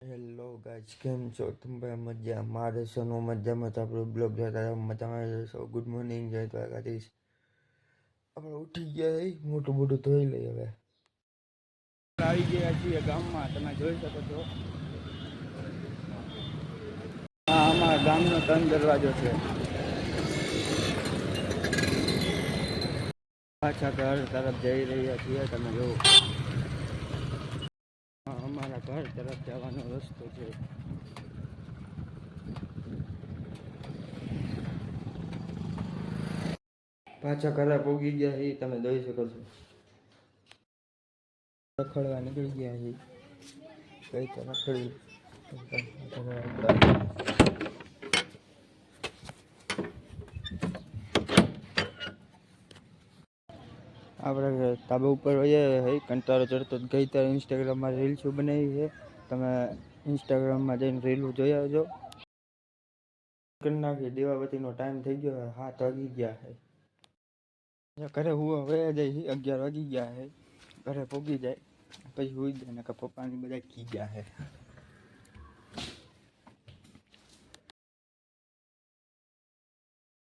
Hello guys, કેમ છો તમે? મજા મારે છે નો મજામાં. તો આપણો બ્લોગ જોતા મજામાં રહેશો. ગુડ મોર્નિંગ, જય દ્વારકાધીશ. આપણે ઉઠી ગયા મોટું મોટું ધોઈ લઈએ. હવે આવી ગયા છીએ ગામમાં. તમે જોઈ શકો છો આ અમારા ગામનો 3 દરવાજો છે. પાછા ઘર તરફ જઈ રહ્યા છીએ. તમે જુઓ અમારા ઘર તરફ જવાનો રસ્તો છે. પાછા ઘરે પહોંચી ગયા એ તમે જોઈ શકો છો. રખડવા નીકળી ગયા છે. કઈ તો રખડી આપણે ધાબા ઉપર હોઈએ. કંટાળો ચડતો ગઈ ત્યારે ઇન્સ્ટાગ્રામમાં રીલ્સો બનાવી છે. તમે ઇન્સ્ટાગ્રામમાં જઈને રીલો જોઈ આવજો. કરી નાખી. દીવાબત્તીનો ટાઈમ થઈ ગયો. 7 વાગી ગયા છે. ઘરે હું હવે જઈ 11 વાગી ગયા છે. ઘરે પહોંચી જાય પછી હુઈ જાય ને પપ્પાની બધા કી ગયા છે.